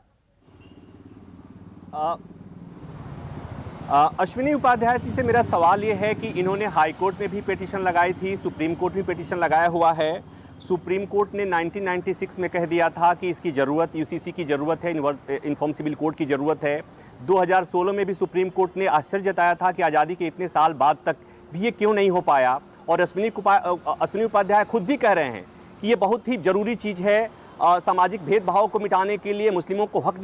अश्विनी उपाध्याय जी से मेरा सवाल ये है कि इन्होंने हाई कोर्ट में भी पिटीशन लगाई थी, सुप्रीम कोर्ट में पिटीशन लगाया हुआ है। सुप्रीम कोर्ट ने 1996 में कह दिया था कि इसकी ज़रूरत यूसीसी की ज़रूरत है, यूनिफॉर्म सिविल कोड की ज़रूरत है। 2016 में भी सुप्रीम कोर्ट ने आश्चर्य जताया था कि आज़ादी के इतने साल बाद तक भी ये क्यों नहीं हो पाया। और अश्विनी उपाध्याय खुद भी कह रहे हैं कि ये बहुत ही ज़रूरी चीज़ है सामाजिक भेदभाव को मिटाने के लिए, मुस्लिमों को हक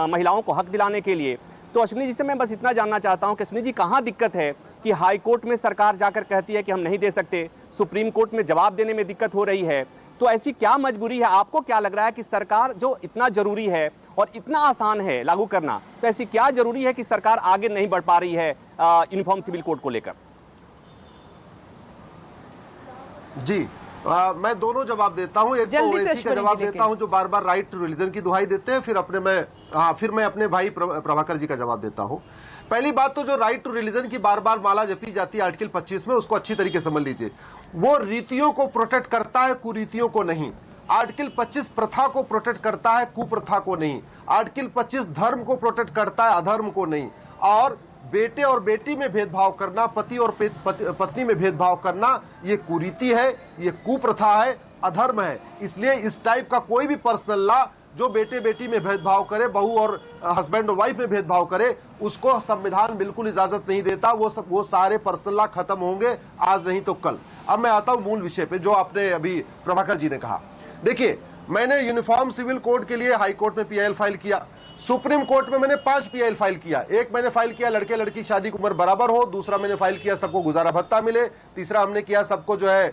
महिलाओं को हक दिलाने के लिए। तो अश्विनी जी से मैं बस इतना जानना चाहता हूं कि अश्विनी जी कहां दिक्कत है कि हाई कोर्ट में सरकार जाकर कहती है कि हम नहीं दे सकते, सुप्रीम कोर्ट में जवाब देने में दिक्कत हो रही है, तो ऐसी क्या मजबूरी है? आपको क्या लग रहा है कि सरकार जो इतना जरूरी है और इतना आसान है लागू करना, तो ऐसी क्या जरूरी है कि सरकार आगे नहीं बढ़ पा रही है यूनिफॉर्म सिविल कोड को लेकर? जी मैं दोनों जवाब देता हूं। एक तो ओवैसी का जवाब देता हूं जो बार बार राइट टू रिलीजन की दुहाई देते हैं, फिर मैं अपने भाई प्रभाकर जी का जवाब देता हूं। पहली बात तो जो राइट टू रिलीजन की बार बार माला जपी जाती है आर्टिकल 25 में, उसको अच्छी तरीके से समझ लीजिए। वो रीतियों को प्रोटेक्ट करता है, कुरीतियों को नहीं। आर्टिकल 25 प्रथा को प्रोटेक्ट करता है, कुप्रथा को नहीं। आर्टिकल 25 धर्म को प्रोटेक्ट करता है, अधर्म को नहीं। और बेटे और बेटी में भेदभाव करना, पति और पत्नी में भेदभाव करना, ये कुरीति है, ये कुप्रथा है, अधर्म है। इसलिए इस टाइप का कोई भी पर्सनल लॉ जो बेटे बेटी में भेदभाव करे, बहू और हस्बैंड और वाइफ में भेदभाव करे, उसको संविधान बिल्कुल इजाजत नहीं देता। वो सारे पर्सनल लॉ खत्म होंगे, आज नहीं तो कल। अब मैं आता हूं मूल विषय पे, जो आपने अभी प्रभाकर जी ने कहा। देखिए, मैंने यूनिफॉर्म सिविल कोड के लिए हाई कोर्ट में पीआईएल फाइल किया, सुप्रीम कोर्ट में मैंने 5 पीआईएल फाइल किया। एक मैंने फाइल किया लड़के लड़की शादी की उम्र बराबर हो, दूसरा मैंने फाइल किया सबको गुजारा भत्ता मिले, तीसरा हमने किया सबको जो है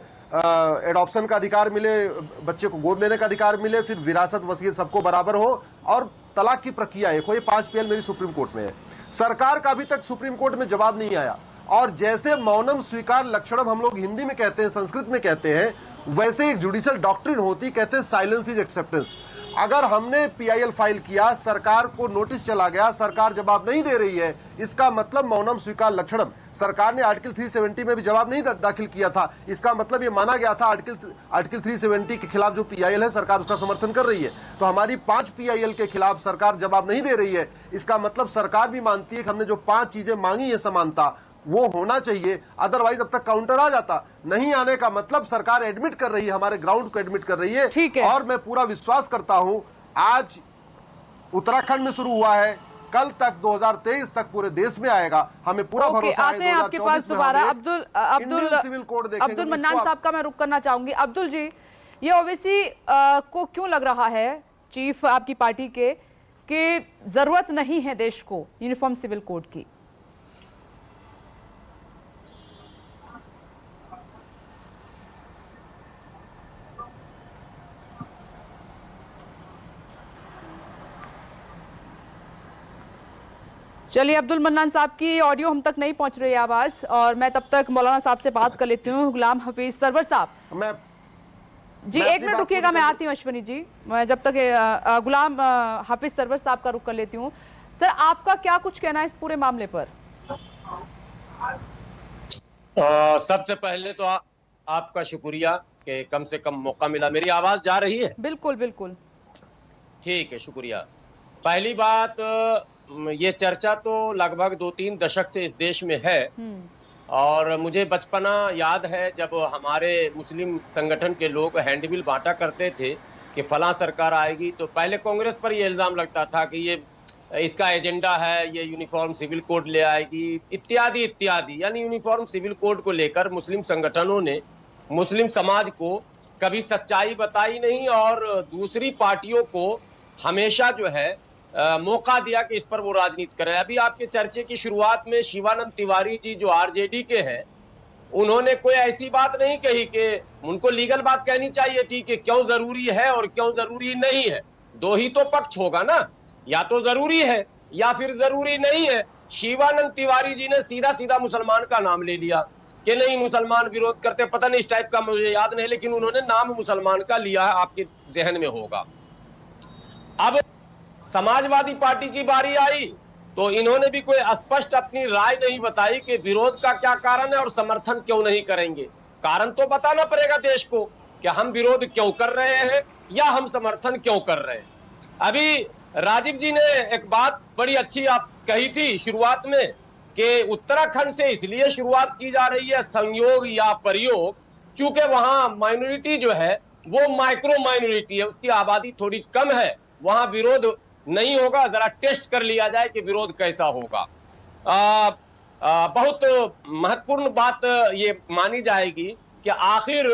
एडॉप्शन का अधिकार मिले, बच्चे को गोद लेने का अधिकार मिले, फिर विरासत वसीयत सबको बराबर हो, और तलाक की प्रक्रिया एक हो। ये 5 पीएल मेरी सुप्रीम कोर्ट में है। सरकार का अभी तक सुप्रीम कोर्ट में जवाब नहीं आया। और जैसे मौनम स्वीकार लक्षणम हम लोग हिंदी में कहते हैं, संस्कृत में कहते हैं, वैसे एक जुडिशियल डॉक्ट्रिन होती, कहते हैं साइलेंस इज एक्सेप्टेंस। अगर हमने पीआईएल फाइल किया, सरकार को नोटिस चला गया, सरकार जवाब नहीं दे रही है, इसका मतलब मौनम स्वीकार लक्षणम। सरकार ने आर्टिकल 370 में भी जवाब नहीं दाखिल किया था, इसका मतलब ये माना गया था आर्टिकल 370 के खिलाफ जो पीआईएल है सरकार उसका समर्थन कर रही है। तो हमारी 5 पीआईएल के खिलाफ सरकार जवाब नहीं दे रही है, इसका मतलब सरकार भी मानती है कि हमने जो 5 चीजें मांगी है समानता वो होना चाहिए, अदरवाइज अब तक काउंटर आ जाता। नहीं आने का मतलब सरकार एडमिट कर रही है, हमारे ग्राउंड को एडमिट कर रही है। ठीक है। और मैं पूरा विश्वास करता हूं, आज उत्तराखंड में शुरू हुआ है, कल तक 2023 तक पूरे देश में आएगा, हमें पूरा भरोसा है। आते हैं आपके पास दोबारा सिविल कोड देखेंगे। अब्दुल मन्नान साहब का मैं रुक करना चाहूंगी। अब्दुल जी, ये ओवैसी को क्यों लग रहा है, चीफ आपकी पार्टी के, कि जरूरत नहीं है देश को यूनिफॉर्म सिविल कोड की? चलिए, अब्दुल मन्नान साहब की ऑडियो हम तक नहीं पहुंच रही है आवाज, और मैं तब तक मौलाना साहब से बात कर लेती हूँ। गुलाम हफीज सरवर साहब जी, एक मिनट रुकिएगा, मैं आती हूँ अश्विनी जी। मैं जब तक गुलाम हाफिज सरवर साहब का रुख कर लेती हूँ। सर, आपका क्या कुछ कहना है इस पूरे मामले पर? सबसे पहले तो आपका शुक्रिया कि कम से कम मौका मिला। मेरी आवाज जा रही है? बिल्कुल बिल्कुल ठीक है, शुक्रिया। पहली बात, ये चर्चा तो लगभग 2-3 दशक से इस देश में है, और मुझे बचपना याद है जब हमारे मुस्लिम संगठन के लोग हैंडबिल बांटा करते थे कि फलां सरकार आएगी तो पहले कांग्रेस पर ये इल्जाम लगता था कि ये इसका एजेंडा है, ये यूनिफॉर्म सिविल कोड ले आएगी, इत्यादि इत्यादि। यानी यूनिफॉर्म सिविल कोड को लेकर मुस्लिम संगठनों ने मुस्लिम समाज को कभी सच्चाई बताई नहीं, और दूसरी पार्टियों को हमेशा जो है मौका दिया कि इस पर वो राजनीति करें। अभी आपके चर्चे की शुरुआत में शिवानंद तिवारी जी जो आरजेडी के हैं, उन्होंने कोई ऐसी बात नहीं कही कि उनको लीगल बात कहनी चाहिए थी कि क्यों जरूरी है और क्यों जरूरी नहीं है। दो ही तो पक्ष होगा ना, या तो जरूरी है या फिर जरूरी नहीं है। शिवानंद तिवारी जी ने सीधा सीधा मुसलमान का नाम ले लिया कि नहीं मुसलमान विरोध करते, पता नहीं इस टाइप का मुझे याद नहीं, लेकिन उन्होंने नाम मुसलमान का लिया है, आपके जहन में होगा। अब समाजवादी पार्टी की बारी आई तो इन्होंने भी कोई स्पष्ट अपनी राय नहीं बताई कि विरोध का क्या कारण है और समर्थन क्यों नहीं करेंगे। कारण तो बताना पड़ेगा देश को कि हम विरोध क्यों कर रहे हैं या हम समर्थन क्यों कर रहे हैं। अभी राजीव जी ने एक बात बड़ी अच्छी आप कही थी शुरुआत में कि उत्तराखंड से इसलिए शुरुआत की जा रही है संयोग या प्रयोग, चूंकि वहां माइनॉरिटी जो है वो माइक्रो माइनॉरिटी है, उसकी आबादी थोड़ी कम है, वहां विरोध नहीं होगा। जरा टेस्ट कर लिया जाए कि विरोध कैसा होगा। बहुत महत्वपूर्ण बात ये मानी जाएगी कि आखिर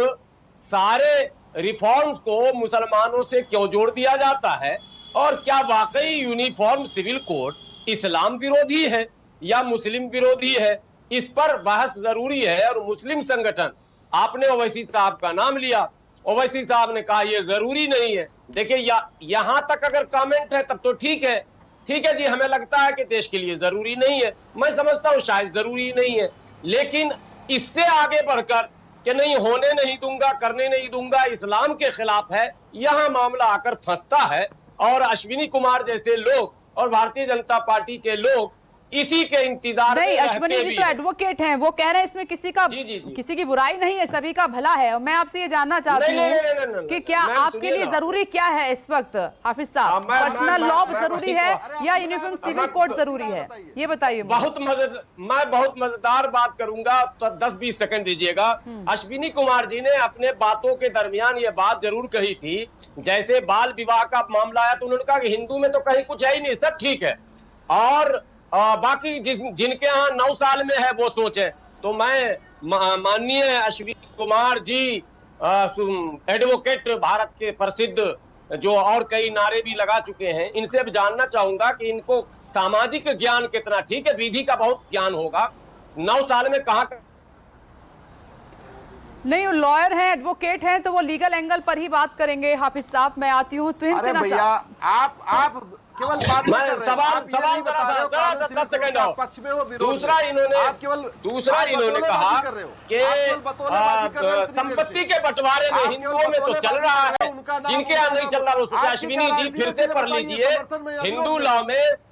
सारे रिफॉर्म्स को मुसलमानों से क्यों जोड़ दिया जाता है, और क्या वाकई यूनिफॉर्म सिविल कोड इस्लाम विरोधी है या मुस्लिम विरोधी है, इस पर बहस जरूरी है। और मुस्लिम संगठन, आपने ओवैसी साहब का नाम लिया, ओवैसी साहब ने कहा ये जरूरी नहीं है। देखिए, यहां तक अगर कमेंट है तब तो ठीक है जी, हमें लगता है कि देश के लिए जरूरी नहीं है, मैं समझता हूं शायद जरूरी नहीं है, लेकिन इससे आगे बढ़कर कि नहीं होने नहीं दूंगा, करने नहीं दूंगा, इस्लाम के खिलाफ है, यहां मामला आकर फंसता है। और अश्विनी कुमार जैसे लोग और भारतीय जनता पार्टी के लोग इसी के इंतजार नहीं, अश्विनी जी तो एडवोकेट हैं, वो कह रहे हैं इसमें किसी की बुराई नहीं है, सभी का भला है। और मैं आपसे ये जानना चाहती हूँ कि क्या आपके लिए जरूरी क्या है इस वक्त हाफिज साहब, पर्सनल लॉ जरूरी है या यूनिफॉर्म सिविल कोड जरूरी है, ये बताइए। मैं बहुत मजेदार बात करूंगा, तो 10-20 सेकंड दीजिएगा। अश्विनी कुमार जी ने अपने बातों के दरमियान ये बात जरूर कही थी, जैसे बाल विवाह का मामला आया तो उन्होंने कहा कि हिंदू में तो कहीं कुछ है ही नहीं, सब ठीक है, और बाकी जिनके यहाँ 9 साल में है वो सोचे। तो मैं माननीय अश्विनी कुमार जी, एडवोकेट, भारत के प्रसिद्ध, जो और कई नारे भी लगा चुके हैं, इनसे अब जानना चाहूंगा कि इनको सामाजिक ज्ञान कितना, ठीक है विधि का बहुत ज्ञान होगा, 9 साल में कहाँ नहीं, वो लॉयर हैं, एडवोकेट हैं, तो वो लीगल एंगल पर ही बात करेंगे। हाफिज साहब, मैं आती हूँ। अरे भैया, आप केवल बातें मैं कर रहे हो। सवाल आप ये नहीं बता रहे हो कानून सिविल कोड के आप पक्ष में हो, विरोध में। दूसरा इन्होंने आप केवल कहा बतौलेबाजी कर रहे हो। कि आप केवल बतौलेबाजी कर रहे हो इतनी देर संपत्ति से। के बंटवारे में आप हिंदुओं केवल में तो चल रहा बतौलेबाजी कर रहे है, हो, उनका नाम जिनके यहाँ नहीं चल रहा वो आपकी अश्विनी जी राजनीति फिर से से पढ़ बताइए, लीजिए। समर्थन में या हिंदू विरोध में? लॉ में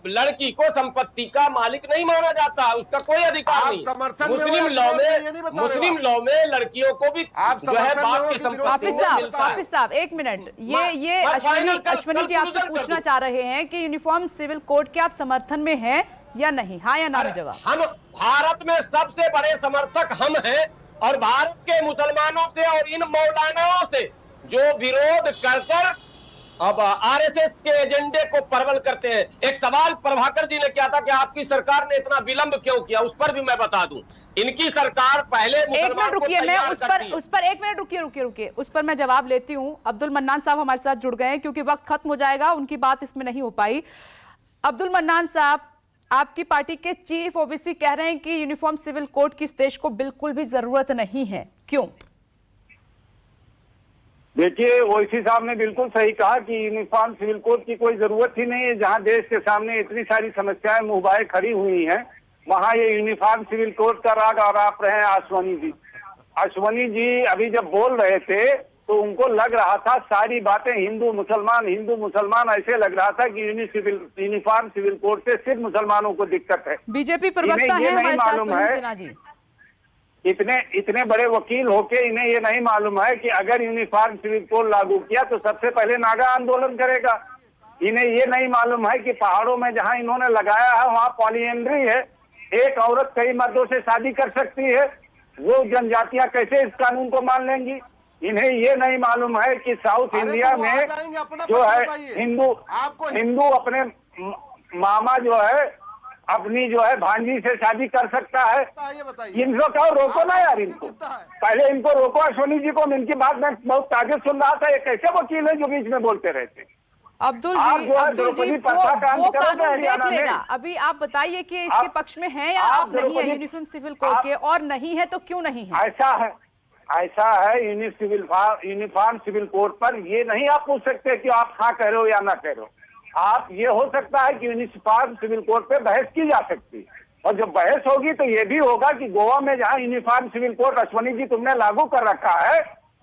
लड़की को संपत्ति का मालिक नहीं माना जाता, उसका कोई अधिकार आप नहीं। समर्थन में हो मुस्लिम या लॉ विरोध में, में ये नहीं बता रहे हो मुस्लिम आप। लॉ में लड़कियों को भी आप जो है समर्थन में बाप हो की कि विरोध संपत्ति में? में मिलता है। हाफिज साहब एक मिनट, ये मैं अश्विनी final कर- अश्विनी जी आपसे conclusion कर पूछना दूं। चाह रहे हैं कि यूनिफॉर्म सिविल कोड के आप समर्थन में हैं या नहीं? हाँ या ना में जवाब। हम भारत में सबसे बड़े समर्थक हम हैं, और भारत के मुसलमानों से और इन मौलानाओं से जो विरोध कर कर अब आरएसएस के एजेंडे को परवल करते हैं। एक सवाल प्रभाकर जी ने किया था कि आपकी सरकार ने इतना विलंब क्यों किया, उस पर भी मैं बता दूं। इनकी सरकार पहले एक मुसलमान मिनट को रुकिए, मैं तैयार करती है। उस पर एक मिनट रुकिए, उस पर मैं जवाब लेती हूँ। अब्दुल मन्नान साहब हमारे साथ जुड़ गए हैं, क्योंकि वक्त खत्म हो जाएगा, उनकी बात इसमें नहीं हो पाई। अब्दुल मन्नान साहब, आपकी पार्टी के चीफ ओबीसी कह रहे हैं कि यूनिफॉर्म सिविल कोड की इस देश को बिल्कुल भी जरूरत नहीं है, क्यों? देखिए, ओवैसी साहब ने बिल्कुल सही कहा कि यूनिफॉर्म सिविल कोड की कोई जरूरत ही नहीं है। जहां देश के सामने इतनी सारी समस्याएं मुहबाए खड़ी हुई हैं, वहां ये यूनिफॉर्म सिविल कोड का राग आराप रहे हैं अश्वनी जी। अश्वनी जी अभी जब बोल रहे थे तो उनको लग रहा था सारी बातें हिंदू मुसलमान ऐसे लग रहा था कि यूनिफॉर्म सिविल कोड से सिर्फ मुसलमानों को दिक्कत है। बीजेपी प्रवक्ता इन्हें ये है हमारे नहीं साथ मालूम तुहिन है, सिन्हा जी। इतने बड़े वकील होके इन्हें ये नहीं मालूम है कि अगर यूनिफॉर्म सिविल कोड लागू किया तो सबसे पहले नागा आंदोलन करेगा। इन्हें ये नहीं मालूम है कि पहाड़ों में जहां इन्होंने लगाया है वहां पॉलीएंड्री है, एक औरत कई मर्दों से शादी कर सकती है। वो जनजातियां कैसे इस कानून को मान लेंगी? इन्हें ये नहीं मालूम है कि साउथ इंडिया में जो है हिंदू अपने मामा जो है अपनी जो है भांजी से शादी कर सकता है। इनको कहो रोको ना यार, इनको पहले इनको रोको। अश्वनी जी को इनकी बात मैं बहुत ताजुब सुन रहा था, ये कैसे वकील है जो बीच में बोलते रहते। अब्दुल जी वो कानून देख लेगा। अभी आप बताइए कि इसके पक्ष में है या आप नहीं है यूनिफॉर्म सिविल कोड के, और नहीं है तो क्यों नहीं है? ऐसा है यूनिफॉर्म सिविल कोड पर ये नहीं आप पूछ सकते कि आप हाँ कह रहे हो या ना कह रहे हो। आप ये हो सकता है कि यूनिफॉर्म सिविल कोड पे बहस की जा सकती है, और जब बहस होगी तो ये भी होगा कि गोवा में जहाँ यूनिफॉर्म सिविल कोड अश्वनी जी तुमने लागू कर रखा है,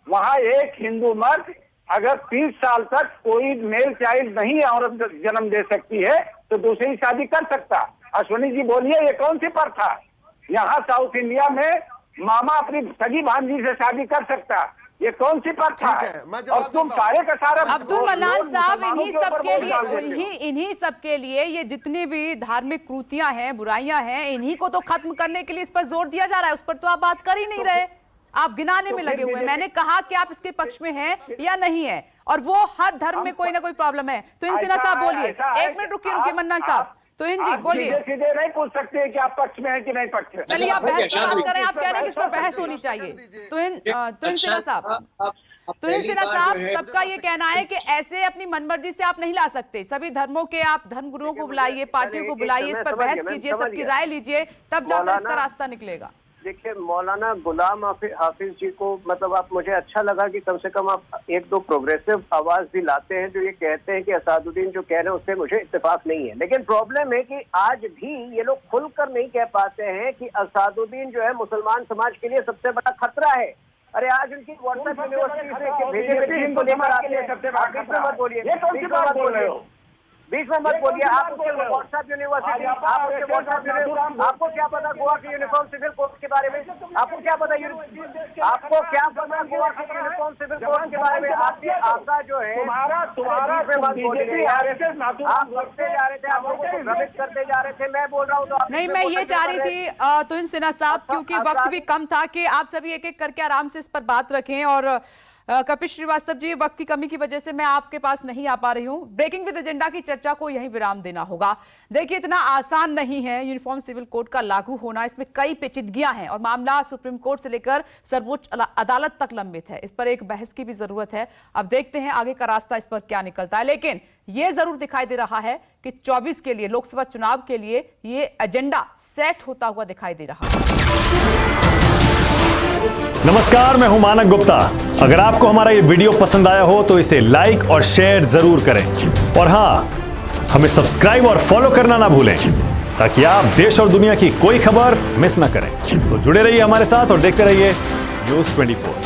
वहाँ एक हिंदू मर्द अगर 30 साल तक कोई मेल चाइल्ड नहीं औरत जन्म दे सकती है तो दूसरी शादी कर सकता। अश्वनी जी बोलिए, ये कौन सी प्रथा? यहाँ साउथ इंडिया में मामा अपनी सगी भांजी से शादी कर सकता, ये कौन सी प्रथा है? और तुम सारे का सारा अब्दुल मन्नान साहब, इन्हीं सब के लिए ये जितनी भी धार्मिक कृतियां हैं, बुराइयां हैं, इन्हीं को तो खत्म करने के लिए इस पर जोर दिया जा रहा है। उस पर तो आप बात कर ही नहीं रहे, आप गिनाने में लगे हुए हैं। मैंने कहा कि आप इसके पक्ष में हैं या नहीं है, और वो हर धर्म में कोई ना कोई प्रॉब्लम है। तो इन सिन्हा साहब बोलिए, एक मिनट रुकिए मन्नान साहब। तो इन जी बोलिए, सीधे नहीं पूछ सकते कि आप पक्ष में है कि नहीं पक्ष में। चलिए आप बहस की बात करें, आप कह रहे हैं कि इस पर बहस होनी चाहिए। तो इन सिन्हा साहब, सबका ये कहना है कि ऐसे अपनी मनमर्जी से आप नहीं ला सकते। सभी धर्मों के आप धर्मगुरुओं को बुलाइए, पार्टियों को बुलाइए, इस पर बहस कीजिए, सबकी राय लीजिए, तब जाकर इसका रास्ता निकलेगा। देखिए, मौलाना गुलाम हाफिज जी को मतलब आप मुझे अच्छा लगा कि कम से कम आप एक दो प्रोग्रेसिव आवाज भी लाते हैं जो ये कहते हैं कि असादुद्दीन जो कह रहे हैं उससे मुझे इत्तेफाक नहीं है। लेकिन प्रॉब्लम है कि आज भी ये लोग खुलकर नहीं कह पाते हैं कि असादुद्दीन जो है मुसलमान समाज के लिए सबसे बड़ा खतरा है। अरे आज उनकी व्हाट्सएप यूनिवर्सिटी से भेजे हुए टीम को लेकर आते हैं, सबसे मत बोलिए, बीच में मत बोलिए। आप व्हाट्सएप यूनिवर्सिटी, आपको क्या पता गोवा के यूनिफॉर्म सिविल कोड के बारे में? आपको क्या पता गोवा के यूनिफॉर्म सिविल कोड के बारे में? आपके आपका जो है तुम्हारा आप बढ़ते जा रहे थे, आप लोगों को भ्रमित करते जा रहे थे। मैं बोल रहा हूँ तो नहीं, मैं ये चाह रही थी तो इन सिन्हा साहब, क्योंकि वक्त भी कम था, कि आप सभी एक एक करके आराम से इस पर बात रखें। और कपिल श्रीवास्तव जी, वक्त की कमी की वजह से मैं आपके पास नहीं आ पा रही हूं। ब्रेकिंग विद एजेंडा की चर्चा को यहीं विराम देना होगा। देखिए, इतना आसान नहीं है यूनिफॉर्म सिविल कोड का लागू होना, इसमें कई पेचीदगियां हैं और मामला सुप्रीम कोर्ट से लेकर सर्वोच्च अदालत तक लंबित है। इस पर एक बहस की भी जरूरत है। अब देखते हैं आगे का रास्ता इस पर क्या निकलता है, लेकिन यह जरूर दिखाई दे रहा है कि 24 के लिए, लोकसभा चुनाव के लिए ये एजेंडा सेट होता हुआ दिखाई दे रहा है। नमस्कार, मैं हूं मानक गुप्ता। अगर आपको हमारा ये वीडियो पसंद आया हो तो इसे लाइक और शेयर जरूर करें, और हां, हमें सब्सक्राइब और फॉलो करना ना भूलें ताकि आप देश और दुनिया की कोई खबर मिस ना करें। तो जुड़े रहिए हमारे साथ और देखते रहिए News 24।